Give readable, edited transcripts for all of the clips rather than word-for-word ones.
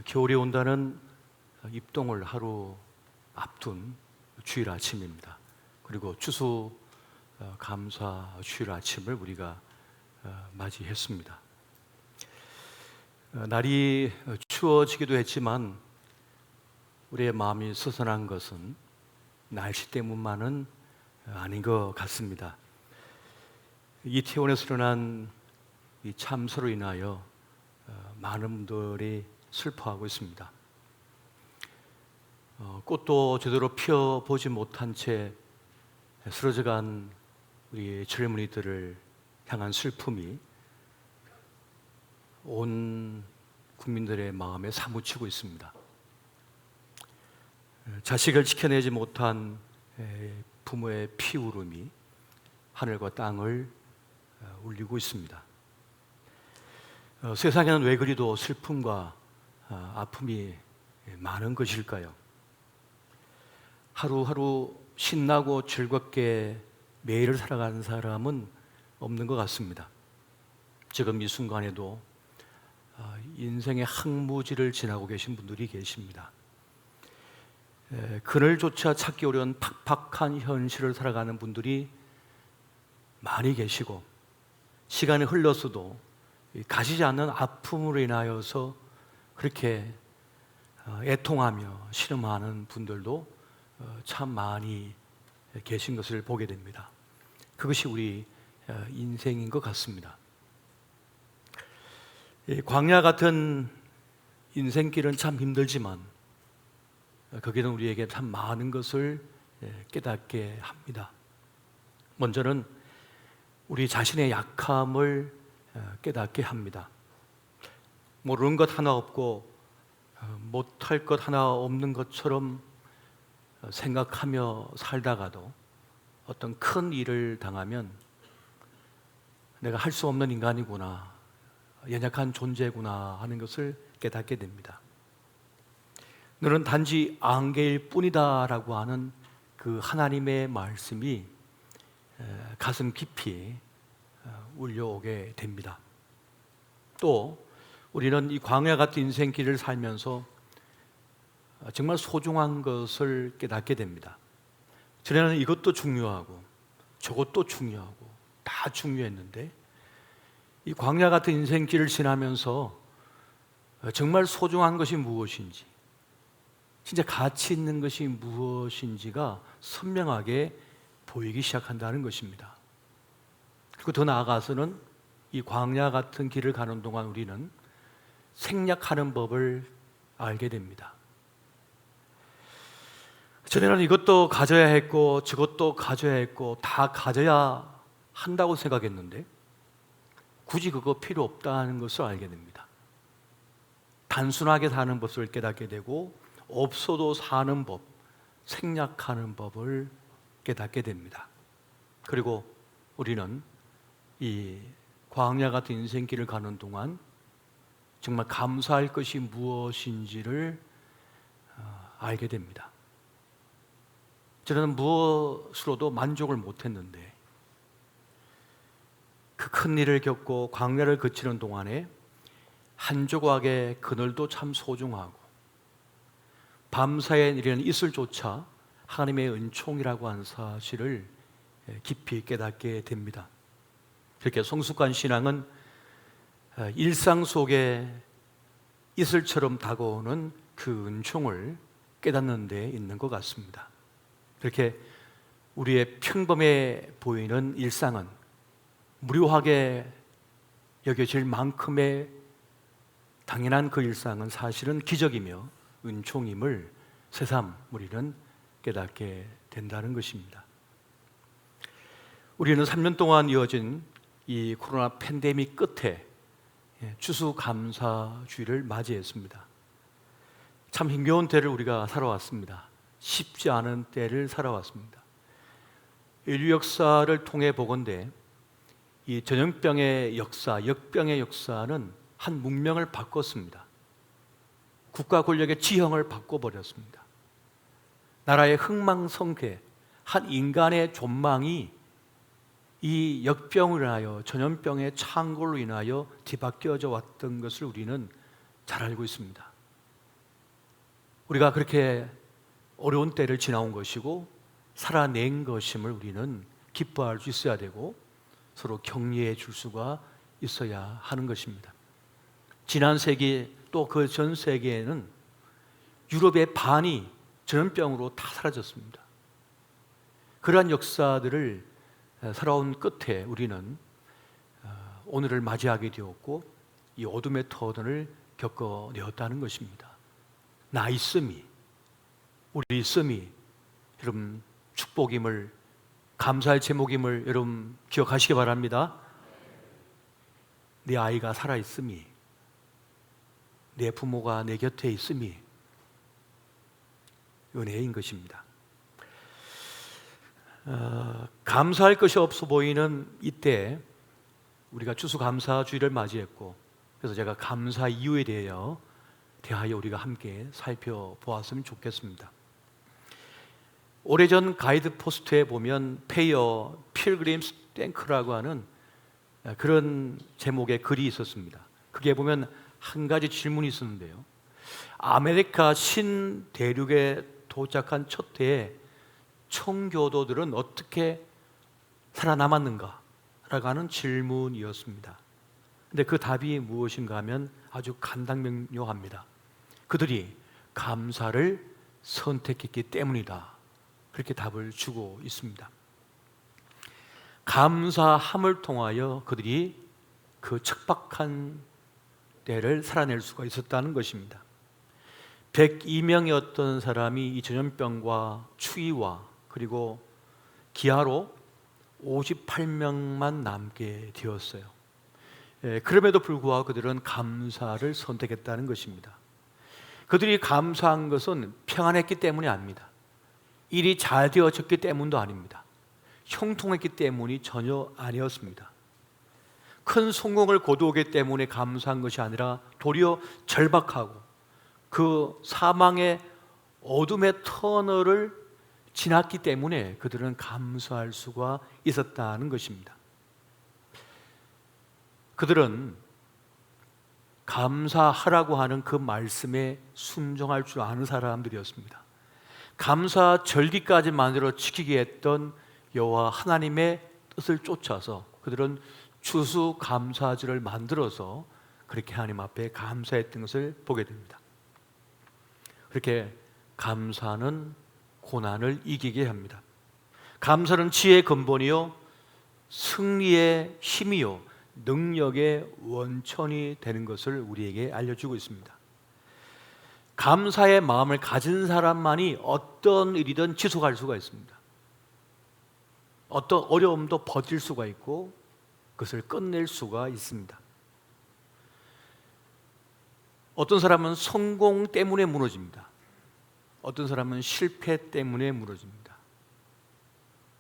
겨울이 온다는 입동을 하루 앞둔 주일 아침입니다. 그리고 추수 감사 주일 아침을 우리가 맞이했습니다. 날이 추워지기도 했지만 우리의 마음이 서늘한 것은 날씨 때문만은 아닌 것 같습니다. 이태원에서 일어난 이 참사로 인하여 많은 분들이 슬퍼하고 있습니다. 꽃도 제대로 피어보지 못한 채 쓰러져간 우리 젊은이들을 향한 슬픔이 온 국민들의 마음에 사무치고 있습니다. 자식을 지켜내지 못한 부모의 피울음이 하늘과 땅을 울리고 있습니다. 세상에는 왜 그리도 슬픔과 아픔이 많은 것일까요? 하루하루 신나고 즐겁게 매일을 살아가는 사람은 없는 것 같습니다. 지금 이 순간에도 인생의 항무지를 지나고 계신 분들이 계십니다. 그늘조차 찾기 어려운 팍팍한 현실을 살아가는 분들이 많이 계시고, 시간이 흘렀어도 가시지 않는 아픔으로 인하여서 그렇게 애통하며 신음하는 분들도 참 많이 계신 것을 보게 됩니다. 그것이 우리 인생인 것 같습니다. 광야 같은 인생길은 참 힘들지만 거기는 우리에게 참 많은 것을 깨닫게 합니다. 먼저는 우리 자신의 약함을 깨닫게 합니다. 모르는 것 하나 없고 못할 것 하나 없는 것처럼 생각하며 살다가도 어떤 큰 일을 당하면 내가 할 수 없는 인간이구나, 연약한 존재구나 하는 것을 깨닫게 됩니다. 너는 단지 안개일 뿐이다 라고 하는 그 하나님의 말씀이 가슴 깊이 울려오게 됩니다. 또 우리는 이 광야 같은 인생길을 살면서 정말 소중한 것을 깨닫게 됩니다. 전에는 이것도 중요하고 저것도 중요하고 다 중요했는데 이 광야 같은 인생길을 지나면서 정말 소중한 것이 무엇인지, 진짜 가치 있는 것이 무엇인지가 선명하게 보이기 시작한다는 것입니다. 그리고 더 나아가서는 이 광야 같은 길을 가는 동안 우리는 생략하는 법을 알게 됩니다. 전에는 이것도 가져야 했고 저것도 가져야 했고 다 가져야 한다고 생각했는데 굳이 그거 필요 없다는 것을 알게 됩니다. 단순하게 사는 법을 깨닫게 되고 없어도 사는 법, 생략하는 법을 깨닫게 됩니다. 그리고 우리는 이 광야 같은 인생길을 가는 동안 정말 감사할 것이 무엇인지를 알게 됩니다. 저는 무엇으로도 만족을 못했는데 그 큰 일을 겪고 광야를 거치는 동안에 한 조각의 그늘도 참 소중하고 밤사이에 이르는 이슬조차 하나님의 은총이라고 하는 사실을 깊이 깨닫게 됩니다. 그렇게 성숙한 신앙은 일상 속에 이슬처럼 다가오는 그 은총을 깨닫는 데 있는 것 같습니다. 그렇게 우리의 평범해 보이는 일상은 무료하게 여겨질 만큼의 당연한 그 일상은 사실은 기적이며 은총임을 새삼 우리는 깨닫게 된다는 것입니다. 우리는 3년 동안 이어진 이 코로나 팬데믹 끝에 추수감사주의를 맞이했습니다. 참 힘겨운 때를 우리가 살아왔습니다. 쉽지 않은 때를 살아왔습니다. 인류 역사를 통해 보건대 이 전염병의 역사, 역병의 역사는 한 문명을 바꿨습니다. 국가 권력의 지형을 바꿔버렸습니다. 나라의 흥망성쇠, 한 인간의 존망이 이 역병을 인하여, 전염병의 창궐로 인하여 뒤바뀌어져 왔던 것을 우리는 잘 알고 있습니다. 우리가 그렇게 어려운 때를 지나온 것이고 살아낸 것임을 우리는 기뻐할 수 있어야 되고 서로 격려해 줄 수가 있어야 하는 것입니다. 지난 세기 또 그 전 세기에는 유럽의 반이 전염병으로 다 사라졌습니다. 그러한 역사들을 살아온 끝에 우리는 오늘을 맞이하게 되었고 이 어둠의 터널을 겪어내었다는 것입니다. 나 있음이, 우리 있음이 여러분 축복임을, 감사의 제목임을 여러분 기억하시기 바랍니다. 내 아이가 살아있음이, 내 부모가 내 곁에 있음이 은혜인 것입니다. 감사할 것이 없어 보이는 이때 우리가 추수감사주의를 맞이했고, 그래서 제가 감사 이유에 대하여 우리가 함께 살펴보았으면 좋겠습니다. 오래전 가이드 포스트에 보면 Pay a Pilgrim's Thank라고 하는 그런 제목의 글이 있었습니다. 그게 보면 한 가지 질문이 있었는데요. 아메리카 신대륙에 도착한 첫 해에 청교도들은 어떻게 살아남았는가? 라고 하는 질문이었습니다. 근데 그 답이 무엇인가 하면 아주 간단명료합니다. 그들이 감사를 선택했기 때문이다. 그렇게 답을 주고 있습니다. 감사함을 통하여 그들이 그 척박한 때를 살아낼 수가 있었다는 것입니다. 102명이었던 사람이 이 전염병과 추위와 그리고 기아로 58명만 남게 되었어요. 그럼에도 불구하고 그들은 감사를 선택했다는 것입니다. 그들이 감사한 것은 평안했기 때문이 아닙니다. 일이 잘 되어졌기 때문도 아닙니다. 형통했기 때문이 전혀 아니었습니다. 큰 성공을 거두었기 때문에 감사한 것이 아니라 도리어 절박하고 그 사망의 어둠의 터널을 지났기 때문에 그들은 감사할 수가 있었다는 것입니다. 그들은 감사하라고 하는 그 말씀에 순종할 줄 아는 사람들이었습니다. 감사 절기까지 만들어 지키게 했던 여호와 하나님의 뜻을 쫓아서 그들은 추수감사절을 만들어서 그렇게 하나님 앞에 감사했던 것을 보게 됩니다. 그렇게 감사는 고난을 이기게 합니다. 감사는 지혜의 근본이요 승리의 힘이요 능력의 원천이 되는 것을 우리에게 알려주고 있습니다. 감사의 마음을 가진 사람만이 어떤 일이든 지속할 수가 있습니다. 어떤 어려움도 버틸 수가 있고 그것을 끝낼 수가 있습니다. 어떤 사람은 성공 때문에 무너집니다. 어떤 사람은 실패 때문에 무너집니다.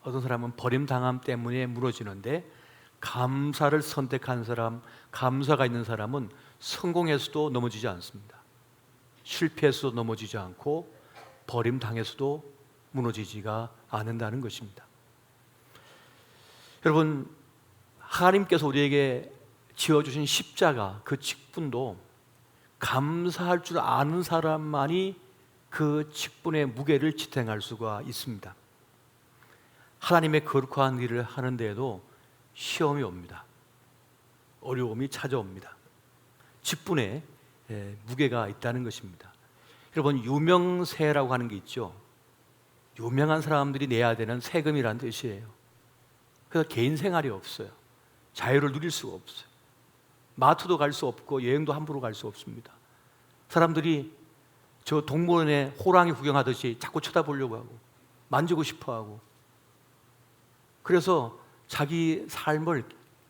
어떤 사람은 버림당함 때문에 무너지는데 감사를 선택한 사람, 감사가 있는 사람은 성공해서도 넘어지지 않습니다. 실패해서도 넘어지지 않고 버림당해서도 무너지지가 않는다는 것입니다. 여러분, 하나님께서 우리에게 지어주신 십자가 그 직분도 감사할 줄 아는 사람만이 그 직분의 무게를 지탱할 수가 있습니다. 하나님의 거룩한 일을 하는 데에도 시험이 옵니다. 어려움이 찾아옵니다. 직분에 무게가 있다는 것입니다. 여러분, 유명세라고 하는 게 있죠. 유명한 사람들이 내야 되는 세금이라는 뜻이에요. 그래서 개인 생활이 없어요. 자유를 누릴 수가 없어요. 마트도 갈 수 없고 여행도 함부로 갈 수 없습니다. 사람들이 저 동물원에 호랑이 구경하듯이 자꾸 쳐다보려고 하고 만지고 싶어하고, 그래서 자기 삶을,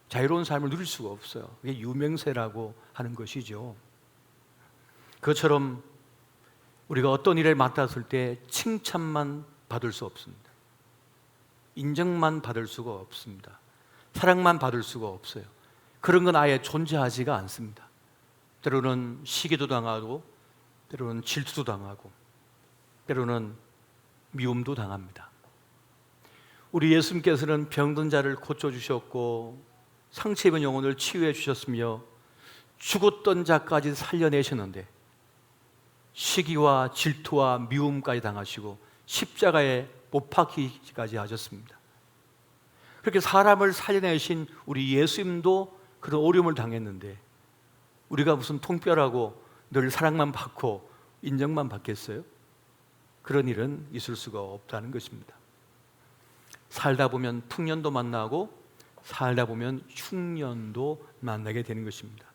자유로운 삶을 누릴 수가 없어요. 그게 유명세라고 하는 것이죠. 그것처럼 우리가 어떤 일을 맡았을 때 칭찬만 받을 수 없습니다. 인정만 받을 수가 없습니다. 사랑만 받을 수가 없어요. 그런 건 아예 존재하지가 않습니다. 때로는 시기도 당하고, 때로는 질투도 당하고, 때로는 미움도 당합니다. 우리 예수님께서는 병든 자를 고쳐주셨고 상처 입은 영혼을 치유해 주셨으며 죽었던 자까지 살려내셨는데 시기와 질투와 미움까지 당하시고 십자가에 못 박히기까지 하셨습니다. 그렇게 사람을 살려내신 우리 예수님도 그런 어려움을 당했는데 우리가 무슨 통뼈라고 늘 사랑만 받고 인정만 받겠어요? 그런 일은 있을 수가 없다는 것입니다. 살다 보면 풍년도 만나고 살다 보면 흉년도 만나게 되는 것입니다.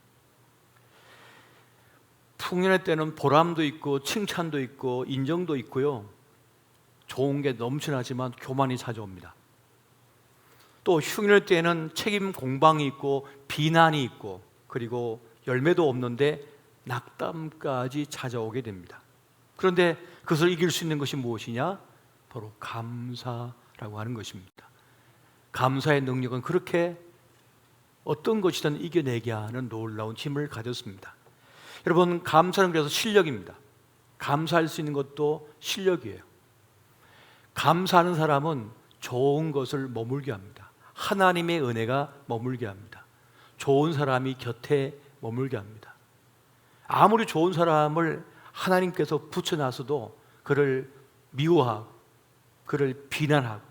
풍년의 때는 보람도 있고 칭찬도 있고 인정도 있고요, 좋은 게 넘쳐나지만 교만이 찾아옵니다. 또 흉년의 때에는 책임 공방이 있고 비난이 있고 그리고 열매도 없는데 낙담까지 찾아오게 됩니다. 그런데 그것을 이길 수 있는 것이 무엇이냐? 바로 감사라고 하는 것입니다. 감사의 능력은 그렇게 어떤 것이든 이겨내게 하는 놀라운 힘을 가졌습니다. 여러분, 감사는 그래서 실력입니다. 감사할 수 있는 것도 실력이에요. 감사하는 사람은 좋은 것을 머물게 합니다. 하나님의 은혜가 머물게 합니다. 좋은 사람이 곁에 머물게 합니다. 아무리 좋은 사람을 하나님께서 붙여놔서도 그를 미워하고 그를 비난하고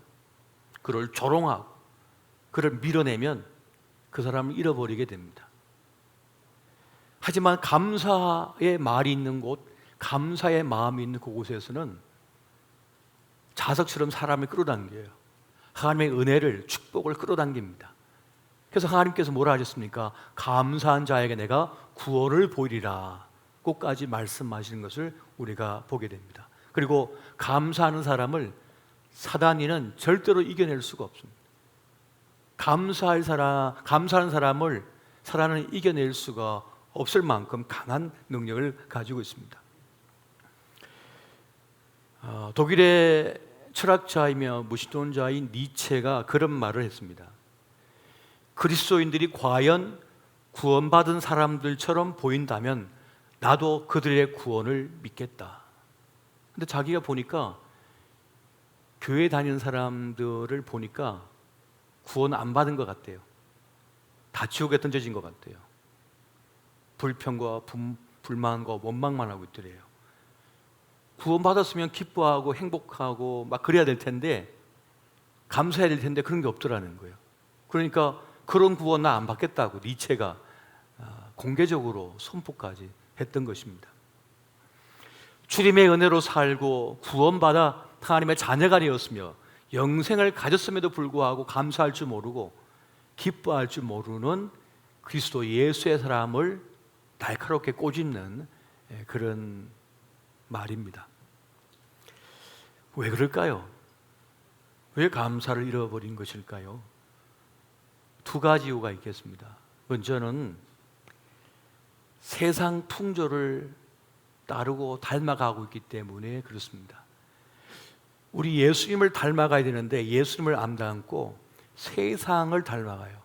그를 조롱하고 그를 밀어내면 그 사람을 잃어버리게 됩니다. 하지만 감사의 말이 있는 곳, 감사의 마음이 있는 그곳에서는 자석처럼 사람을 끌어당겨요. 하나님의 은혜를, 축복을 끌어당깁니다. 그래서 하나님께서 뭐라 하셨습니까? 감사한 자에게 내가 구원을 보이리라 꼭까지 말씀하시는 것을 우리가 보게 됩니다. 그리고 감사하는 사람을 사단이는 절대로 이겨낼 수가 없습니다. 감사하는 사람을 사단은 이겨낼 수가 없을 만큼 강한 능력을 가지고 있습니다. 독일의 철학자이며 무신론자인 니체가 그런 말을 했습니다. 그리스도인들이 과연 구원받은 사람들처럼 보인다면 나도 그들의 구원을 믿겠다. 근데 자기가 보니까 교회 다니는 사람들을 보니까 구원 안 받은 것 같대요. 다 지옥에 던져진 것 같대요. 불평과 불만과 원망만 하고 있더래요. 구원받았으면 기뻐하고 행복하고 막 그래야 될 텐데, 감사해야 될 텐데 그런 게 없더라는 거예요. 그러니까 그런 구원 나 안 받겠다고 니체가 공개적으로 선포까지 했던 것입니다. 주님의 은혜로 살고 구원받아 하나님의 자녀가 되었으며 영생을 가졌음에도 불구하고 감사할 줄 모르고 기뻐할 줄 모르는 그리스도 예수의 사람을 날카롭게 꼬집는 그런 말입니다. 왜 그럴까요? 왜 감사를 잃어버린 것일까요? 두 가지 이유가 있겠습니다. 먼저는 세상 풍조를 따르고 닮아가고 있기 때문에 그렇습니다. 우리 예수님을 닮아가야 되는데 예수님을 안 닮고 세상을 닮아가요.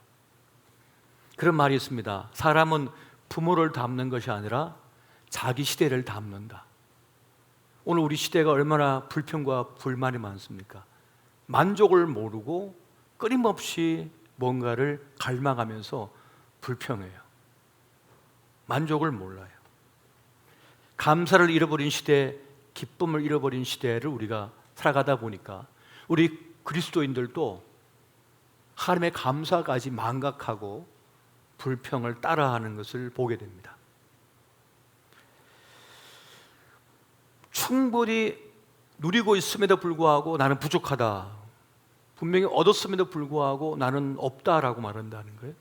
그런 말이 있습니다. 사람은 부모를 닮는 것이 아니라 자기 시대를 닮는다. 오늘 우리 시대가 얼마나 불평과 불만이 많습니까? 만족을 모르고 끊임없이 뭔가를 갈망하면서 불평해요. 만족을 몰라요. 감사를 잃어버린 시대, 기쁨을 잃어버린 시대를 우리가 살아가다 보니까 우리 그리스도인들도 하나님의 감사까지 망각하고 불평을 따라하는 것을 보게 됩니다. 충분히 누리고 있음에도 불구하고 나는 부족하다, 분명히 얻었음에도 불구하고 나는 없다라고 말한다는 거예요.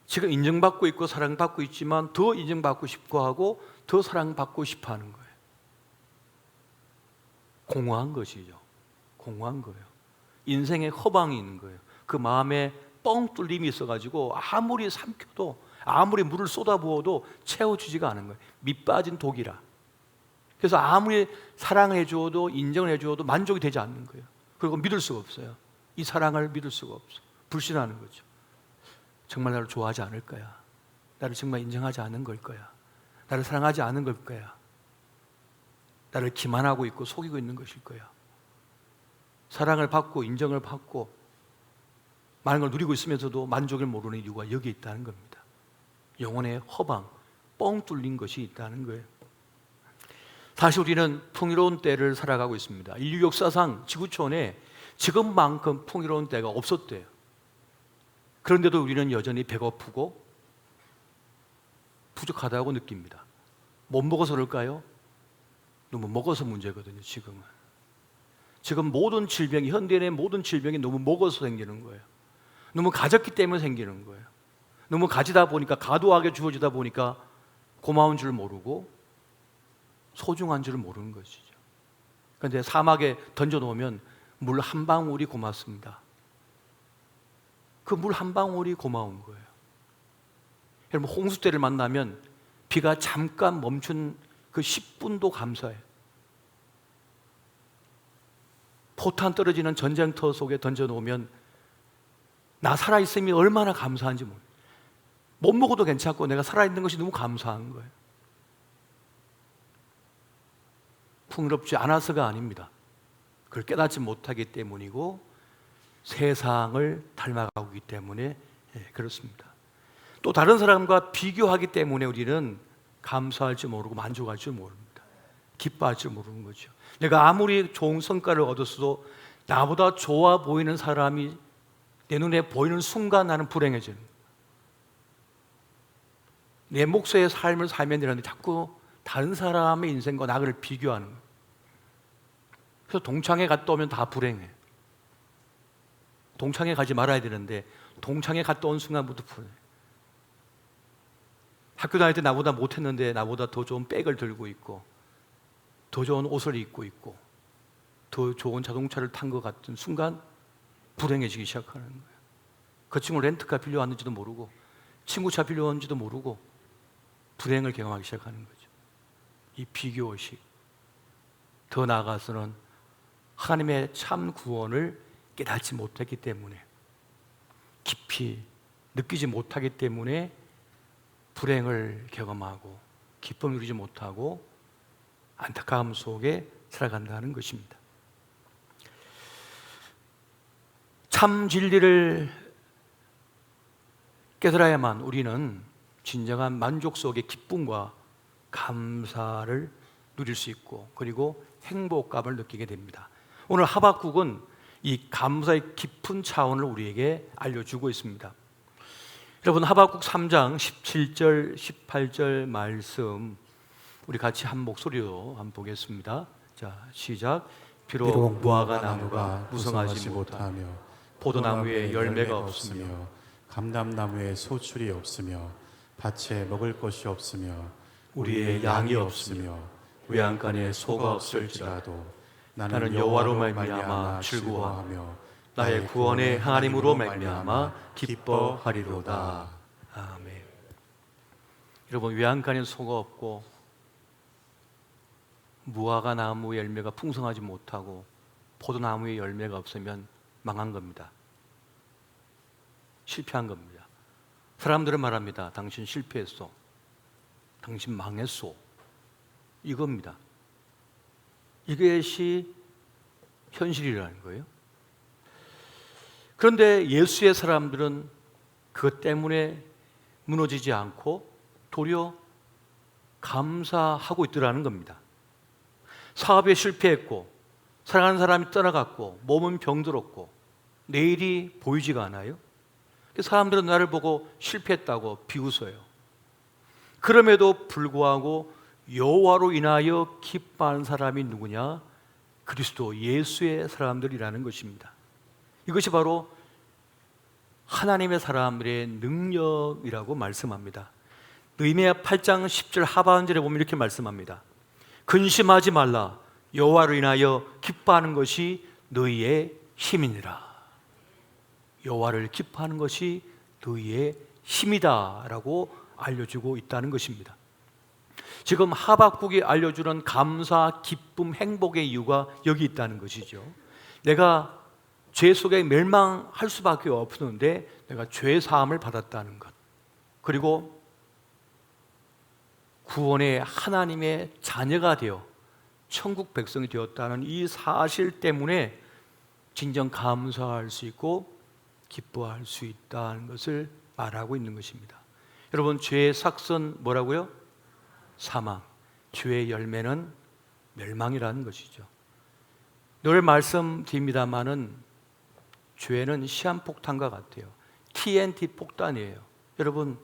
지금 인정받고 있고 사랑받고 있지만 더 인정받고 싶고 하고 더 사랑받고 싶어 하는 거예요. 공허한 것이죠. 공허한 거예요. 인생에 허방이 있는 거예요. 그 마음에 뻥 뚫림이 있어가지고 아무리 삼켜도 아무리 물을 쏟아부어도 채워주지가 않은 거예요. 밑 빠진 독이라. 그래서 아무리 사랑해 주어도 인정을 해 주어도 만족이 되지 않는 거예요. 그리고 믿을 수가 없어요. 이 사랑을 믿을 수가 없어. 불신하는 거죠. 정말 나를 좋아하지 않을 거야. 나를 정말 인정하지 않은 걸 거야. 나를 사랑하지 않은 걸 거야. 나를 기만하고 있고 속이고 있는 것일 거야. 사랑을 받고 인정을 받고 많은 걸 누리고 있으면서도 만족을 모르는 이유가 여기에 있다는 겁니다. 영혼의 허방, 뻥 뚫린 것이 있다는 거예요. 사실 우리는 풍요로운 때를 살아가고 있습니다. 인류 역사상 지구촌에 지금만큼 풍요로운 때가 없었대요. 그런데도 우리는 여전히 배고프고 부족하다고 느낍니다. 못 먹어서 그럴까요? 너무 먹어서 문제거든요. 지금 모든 질병이, 현대인의 모든 질병이 너무 먹어서 생기는 거예요. 너무 가졌기 때문에 생기는 거예요. 너무 가지다 보니까, 과도하게 주어지다 보니까 고마운 줄 모르고 소중한 줄 모르는 것이죠. 그런데 사막에 던져놓으면 물 한 방울이 고맙습니다. 그 물 한 방울이 고마운 거예요. 여러분, 홍수 때를 만나면 비가 잠깐 멈춘 그 10분도 감사해요. 포탄 떨어지는 전쟁터 속에 던져놓으면 나 살아있음이 얼마나 감사한지 모르겠어요. 못 먹어도 괜찮고 내가 살아있는 것이 너무 감사한 거예요. 풍요롭지 않아서가 아닙니다. 그걸 깨닫지 못하기 때문이고 세상을 닮아가고 있기 때문에 그렇습니다. 또 다른 사람과 비교하기 때문에 우리는 감사할 줄 모르고 만족할 줄 모릅니다. 기뻐할 줄 모르는 거죠. 내가 아무리 좋은 성과를 얻었어도 나보다 좋아 보이는 사람이 내 눈에 보이는 순간 나는 불행해지는 거예요. 내 몫의 삶을 살면 되는데 자꾸 다른 사람의 인생과 나를 비교하는 거예요. 그래서 동창회 갔다 오면 다 불행해. 동창회 가지 말아야 되는데 동창회 갔다 온 순간부터 불행해. 학교 다닐 때 나보다 못했는데 나보다 더 좋은 백을 들고 있고 더 좋은 옷을 입고 있고 더 좋은 자동차를 탄 것 같은 순간 불행해지기 시작하는 거예요. 그 친구 렌트카 빌려왔는지도 모르고 친구 차 빌려왔는지도 모르고 불행을 경험하기 시작하는 거죠. 이 비교의식, 더 나아가서는 하나님의 참 구원을 깨닫지 못했기 때문에, 깊이 느끼지 못하기 때문에 불행을 경험하고 기쁨을 누리지 못하고 안타까움 속에 살아간다는 것입니다. 참 진리를 깨달아야만 우리는 진정한 만족 속의 기쁨과 감사를 누릴 수 있고 그리고 행복감을 느끼게 됩니다. 오늘 하박국은 이 감사의 깊은 차원을 우리에게 알려주고 있습니다. 여러분, 하박국 3장 17절 18절 말씀 우리 같이 한 목소리로 한번 보겠습니다. 자, 시작. 비록 무화과 나무가 무성하지 못하며 포도나무에 열매가 없으며 감람나무에 소출이 없으며 밭에 먹을 것이 없으며 우리의 양이 없으며 외양간에 소가 없을지라도 나는 여호와로 말미암아 즐거워하며 나의 구원의 하나님으로 말미암아 기뻐하리로다. 아멘. 여러분, 외양간에 소가 없고 무화과 나무 열매가 풍성하지 못하고 포도나무에 열매가 없으면 망한 겁니다. 실패한 겁니다. 사람들은 말합니다. 당신 실패했어. 당신 망했어. 이겁니다. 이것이 현실이라는 거예요. 그런데 예수의 사람들은 그것 때문에 무너지지 않고 도리어 감사하고 있더라는 겁니다. 사업에 실패했고 사랑하는 사람이 떠나갔고 몸은 병들었고 내일이 보이지가 않아요. 사람들은 나를 보고 실패했다고 비웃어요. 그럼에도 불구하고 여호와로 인하여 기뻐하는 사람이 누구냐? 그리스도 예수의 사람들이라는 것입니다. 이것이 바로 하나님의 사람들의 능력이라고 말씀합니다. 느헤미야 8장 10절 하반절에 보면 이렇게 말씀합니다. 근심하지 말라. 여호와로 인하여 기뻐하는 것이 너희의 힘이니라. 여호와를 기뻐하는 것이 너희의 힘이다라고 알려주고 있다는 것입니다. 지금 하박국이 알려주는 감사, 기쁨, 행복의 이유가 여기 있다는 것이죠. 내가 죄 속에 멸망할 수밖에 없는데 내가 죄 사함을 받았다는 것, 그리고 구원의 하나님의 자녀가 되어 천국 백성이 되었다는 이 사실 때문에 진정 감사할 수 있고 기뻐할 수 있다는 것을 말하고 있는 것입니다. 여러분, 죄의 삭선 뭐라고요? 사망, 죄의 열매는 멸망이라는 것이죠. 늘 말씀드립니다마는 죄는 시한폭탄과 같아요. TNT 폭탄이에요. 여러분,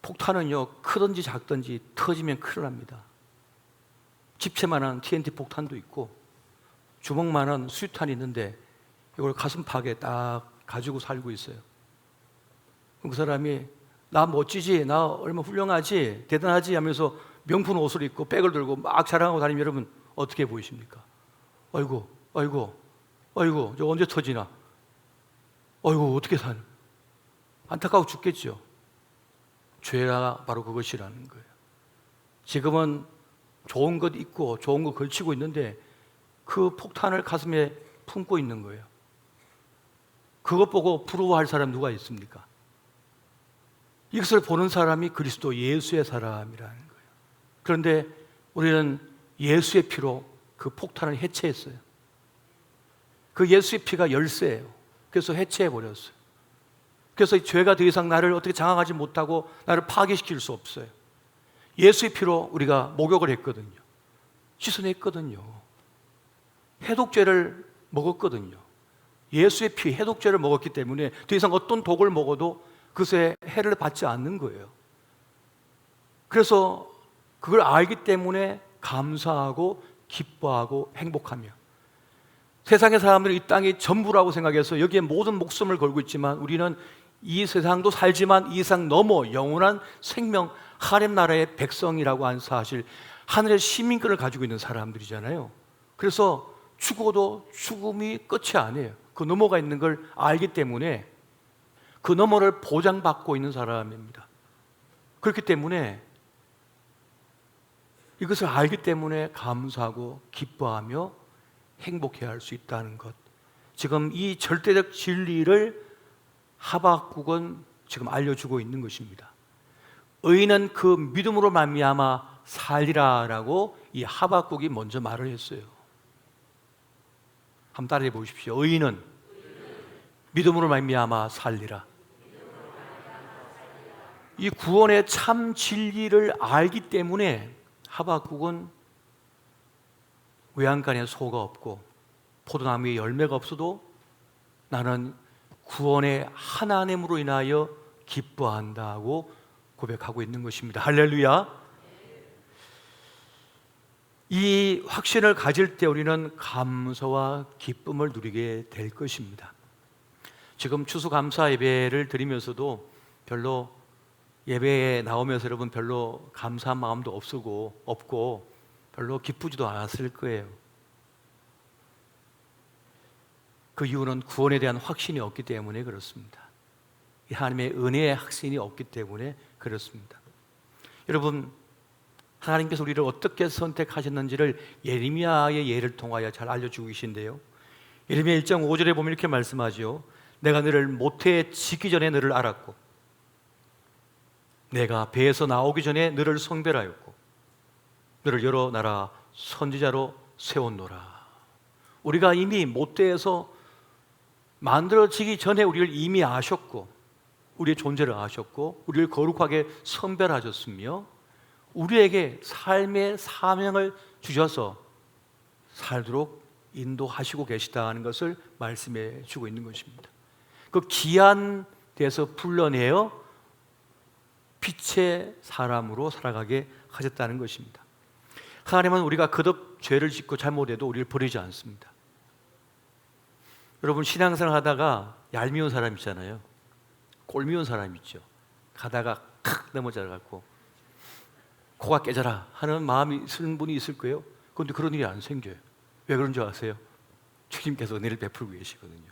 폭탄은요, 크든지 작든지 터지면 큰일 납니다. 집채만한 TNT 폭탄도 있고 주먹만한 수류탄이 있는데 이걸 가슴팍에 딱 가지고 살고 있어요. 그 사람이 나 멋지지, 나 얼마나 훌륭하지, 대단하지 하면서 명품 옷을 입고 백을 들고 막 자랑하고 다니면 여러분 어떻게 보이십니까? 아이고, 아이고, 아이고, 저 언제 터지나? 아이고, 어떻게 사는? 안타까워 죽겠죠. 죄가 바로 그것이라는 거예요. 지금은 좋은 것 입고 좋은 것 걸치고 있는데 그 폭탄을 가슴에 품고 있는 거예요. 그것 보고 부러워할 사람 누가 있습니까? 이것을 보는 사람이 그리스도 예수의 사람이라는 거예요. 그런데 우리는 예수의 피로 그 폭탄을 해체했어요. 그 예수의 피가 열쇠예요. 그래서 해체해버렸어요. 그래서 이 죄가 더 이상 나를 어떻게 장악하지 못하고 나를 파괴시킬 수 없어요. 예수의 피로 우리가 목욕을 했거든요. 씻어냈거든요. 해독제를 먹었거든요. 예수의 피, 해독제를 먹었기 때문에 더 이상 어떤 독을 먹어도 그것에 해를 받지 않는 거예요. 그래서 그걸 알기 때문에 감사하고 기뻐하고 행복하며, 세상의 사람들은 이 땅이 전부라고 생각해서 여기에 모든 목숨을 걸고 있지만 우리는 이 세상도 살지만 이 세상 넘어 영원한 생명, 하나님 나라의 백성이라고 하는 사실, 하늘의 시민권을 가지고 있는 사람들이잖아요. 그래서 죽어도 죽음이 끝이 아니에요. 그 넘어가 있는 걸 알기 때문에 그 너머를 보장받고 있는 사람입니다. 그렇기 때문에 이것을 알기 때문에 감사하고 기뻐하며 행복해야 할 수 있다는 것. 지금 이 절대적 진리를 하박국은 지금 알려주고 있는 것입니다. 의인은 그 믿음으로 말미암아 살리라라고 이 하박국이 먼저 말을 했어요. 한번 따라해 보십시오. 의인은 믿음으로 말미암아 살리라. 이 구원의 참 진리를 알기 때문에 하박국은 외양간에 소가 없고 포도나무에 열매가 없어도 나는 구원의 하나님으로 인하여 기뻐한다고 고백하고 있는 것입니다. 할렐루야. 이 확신을 가질 때 우리는 감사와 기쁨을 누리게 될 것입니다. 지금 추수감사 예배를 드리면서도 별로 예배에 나오면서 여러분 별로 감사한 마음도 없고 별로 기쁘지도 않았을 거예요. 그 이유는 구원에 대한 확신이 없기 때문에 그렇습니다. 이 하나님의 은혜의 확신이 없기 때문에 그렇습니다. 여러분, 하나님께서 우리를 어떻게 선택하셨는지를 예레미야의 예를 통하여 잘 알려주고 계신데요. 예레미야 1장 5절에 보면 이렇게 말씀하죠. 내가 너를 모태에 짓기 전에 너를 알았고 내가 배에서 나오기 전에 너를 성별하였고 너를 여러 나라 선지자로 세웠노라. 우리가 이미 모태에서 만들어지기 전에 우리를 이미 아셨고 우리의 존재를 아셨고 우리를 거룩하게 선별하셨으며 우리에게 삶의 사명을 주셔서 살도록 인도하시고 계시다는 것을 말씀해 주고 있는 것입니다. 그 귀한 데서 불러내어 빛의 사람으로 살아가게 하셨다는 것입니다. 하나님은 우리가 거듭 죄를 짓고 잘못해도 우리를 버리지 않습니다. 여러분, 신앙생활 하다가 얄미운 사람 있잖아요. 꼴미운 사람 있죠. 가다가 칵 넘어져갖고 코가 깨져라 하는 마음이 있는 분이 있을 거예요. 그런데 그런 일이 안 생겨요. 왜 그런 줄 아세요? 주님께서 은혜를 베풀고 계시거든요.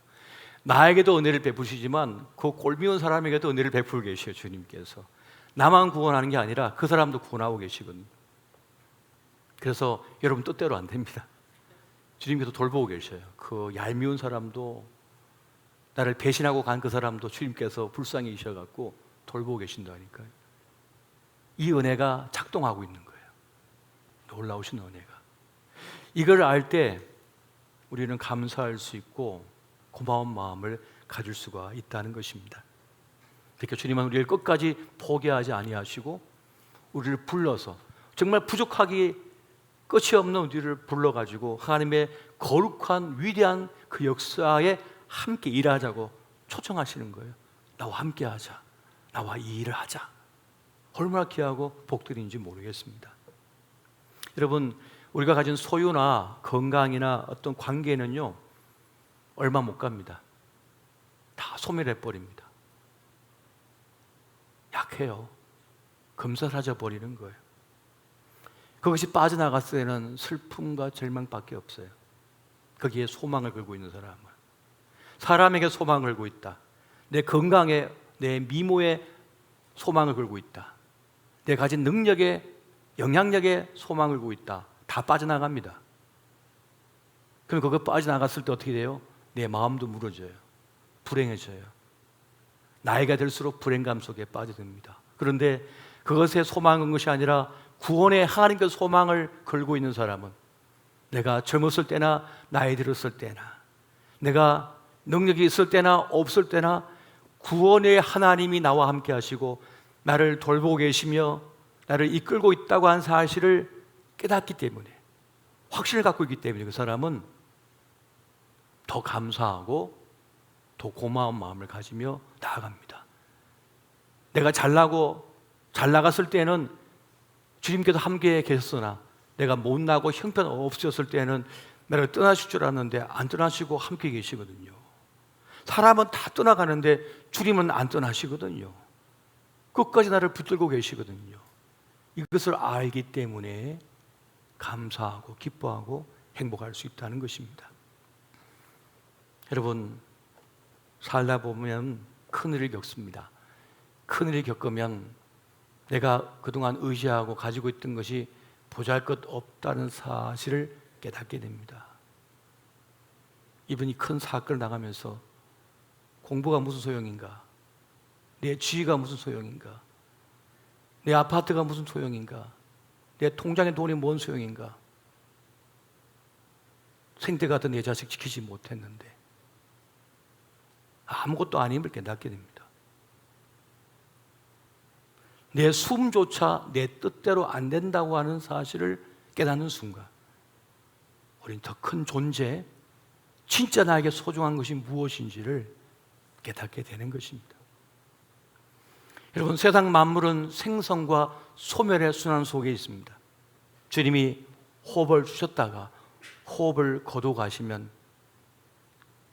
나에게도 은혜를 베푸시지만 그 꼴미운 사람에게도 은혜를 베풀고 계셔요. 주님께서 나만 구원하는 게 아니라 그 사람도 구원하고 계시거든요. 그래서 여러분 뜻대로 안 됩니다. 주님께서 돌보고 계셔요. 그 얄미운 사람도, 나를 배신하고 간 그 사람도 주님께서 불쌍히 계셔갖고 돌보고 계신다니까요. 이 은혜가 작동하고 있는 거예요. 놀라우신 은혜가. 이걸 알 때 우리는 감사할 수 있고 고마운 마음을 가질 수가 있다는 것입니다. 그러니까 주님은 우리를 끝까지 포기하지 아니하시고 우리를 불러서 정말 부족하기 끝이 없는 우리를 불러가지고 하나님의 거룩한 위대한 그 역사에 함께 일하자고 초청하시는 거예요. 나와 함께 하자. 나와 이 일을 하자. 얼마나 귀하고 복들인지 모르겠습니다. 여러분, 우리가 가진 소유나 건강이나 어떤 관계는요, 얼마 못 갑니다. 다 소멸해 버립니다. 약해요. 검사사져 버리는 거예요. 그것이 빠져나갔을 때는 슬픔과 절망밖에 없어요. 거기에 소망을 걸고 있는 사람은, 사람에게 소망을 걸고 있다. 내 건강에, 내 미모에 소망을 걸고 있다. 내 가진 능력에, 영향력에 소망을 걸고 있다. 다 빠져나갑니다. 그럼 그거 빠져나갔을 때 어떻게 돼요? 내 마음도 무너져요. 불행해져요. 나이가 들수록 불행감 속에 빠져듭니다. 그런데 그것에 소망한 것이 아니라 구원의 하나님께 소망을 걸고 있는 사람은, 내가 젊었을 때나 나이 들었을 때나, 내가 능력이 있을 때나 없을 때나 구원의 하나님이 나와 함께 하시고 나를 돌보고 계시며 나를 이끌고 있다고 하는 사실을 깨닫기 때문에, 확신을 갖고 있기 때문에 그 사람은 더 감사하고 더 고마운 마음을 가지며 나아갑니다. 내가 잘 나갔을 때는 주님께서 함께 계셨으나 내가 못나고 형편없었을 때는 나를 떠나실 줄 알았는데 안 떠나시고 함께 계시거든요. 사람은 다 떠나가는데 주님은 안 떠나시거든요. 끝까지 나를 붙들고 계시거든요. 이것을 알기 때문에 감사하고 기뻐하고 행복할 수 있다는 것입니다. 여러분, 살다 보면 큰일을 겪습니다. 큰일을 겪으면 내가 그동안 의지하고 가지고 있던 것이 보잘것 없다는 사실을 깨닫게 됩니다. 이분이 큰 사건을 나가면서 공부가 무슨 소용인가? 내 지위가 무슨 소용인가? 내 아파트가 무슨 소용인가? 내 통장에 돈이 뭔 소용인가? 생태 같은 내 자식 지키지 못했는데 아무것도 아님을 깨닫게 됩니다. 내 숨조차 내 뜻대로 안 된다고 하는 사실을 깨닫는 순간 우리는 더 큰 존재, 진짜 나에게 소중한 것이 무엇인지를 깨닫게 되는 것입니다. 여러분, 세상 만물은 생성과 소멸의 순환 속에 있습니다. 주님이 호흡을 주셨다가 호흡을 거두어 가시면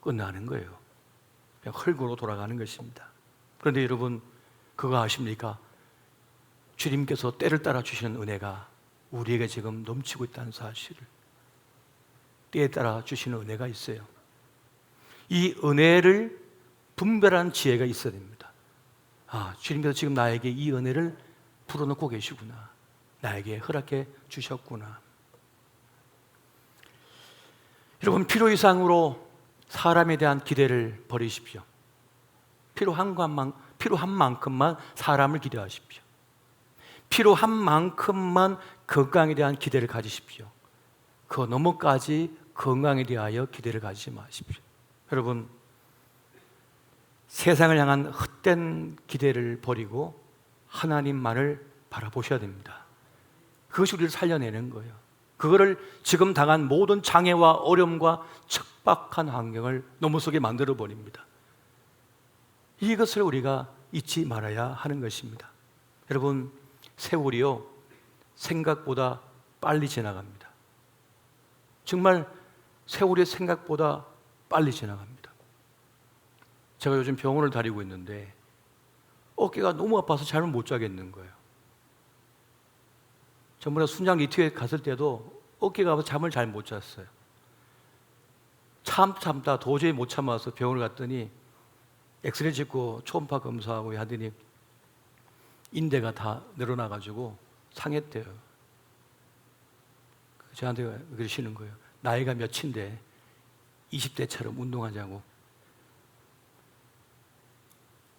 끝나는 거예요. 그냥 흙으로 돌아가는 것입니다. 그런데 여러분, 그거 아십니까? 주님께서 때를 따라 주시는 은혜가 우리에게 지금 넘치고 있다는 사실을, 때에 따라 주시는 은혜가 있어요. 이 은혜를 분별하는 지혜가 있어야 됩니다. 아, 주님께서 지금 나에게 이 은혜를 불어넣고 계시구나. 나에게 허락해 주셨구나. 여러분, 필요 이상으로 사람에 대한 기대를 버리십시오. 필요한 만큼만 사람을 기대하십시오. 필요한 만큼만 건강에 대한 기대를 가지십시오. 그 너머까지 건강에 대하여 기대를 가지지 마십시오. 여러분, 세상을 향한 헛된 기대를 버리고 하나님만을 바라보셔야 됩니다. 그것이 우리를 살려내는 거예요. 그거를 지금 당한 모든 장애와 어려움과 척박한 환경을 넘어서게 만들어 버립니다. 이것을 우리가 잊지 말아야 하는 것입니다. 여러분, 세월이요, 생각보다 빨리 지나갑니다. 정말 세월이 생각보다 빨리 지나갑니다. 제가 요즘 병원을 다니고 있는데 어깨가 너무 아파서 잠을 못 자겠는 거예요. 전번에 순장 리트에 갔을 때도 어깨가 아파서 잠을 잘 못 잤어요. 참다 도저히 못 참아서 병원을 갔더니 엑스레이 찍고 초음파 검사하고 하더니 인대가 다 늘어나가지고 상했대요. 저한테 그러시는 거예요. 나이가 몇인데 20대처럼 운동하자고.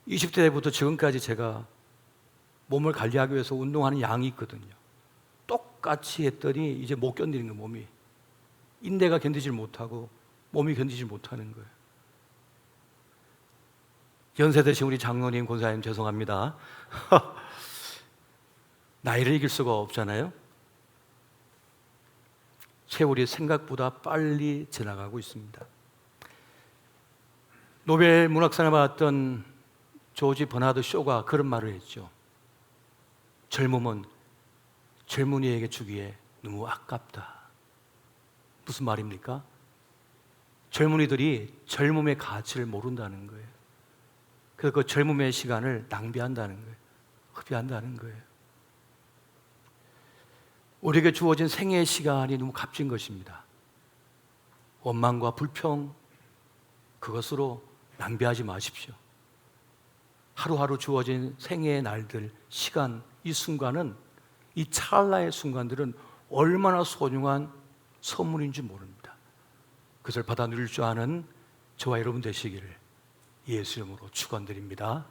20대 때부터 지금까지 제가 몸을 관리하기 위해서 운동하는 양이 있거든요. 똑같이 했더니 이제 못 견디는 거예요, 몸이. 인대가 견디질 못하고 몸이 견디질 못하는 거예요. 연세 드신 우리 장로님, 권사님 죄송합니다. 나이를 이길 수가 없잖아요. 세월이 생각보다 빨리 지나가고 있습니다. 노벨 문학상을 받았던 조지 버나드 쇼가 그런 말을 했죠. 젊음은 젊은이에게 주기에 너무 아깝다. 무슨 말입니까? 젊은이들이 젊음의 가치를 모른다는 거예요. 그래서 그 젊음의 시간을 낭비한다는 거예요. 흡입한다는 거예요. 우리에게 주어진 생애의 시간이 너무 값진 것입니다. 원망과 불평, 그것으로 낭비하지 마십시오. 하루하루 주어진 생애의 날들, 시간, 이 순간은, 이 찰나의 순간들은 얼마나 소중한 선물인 줄 모릅니다. 그것을 받아 누릴 줄 아는 저와 여러분 되시기를 예수 이름으로 축원드립니다.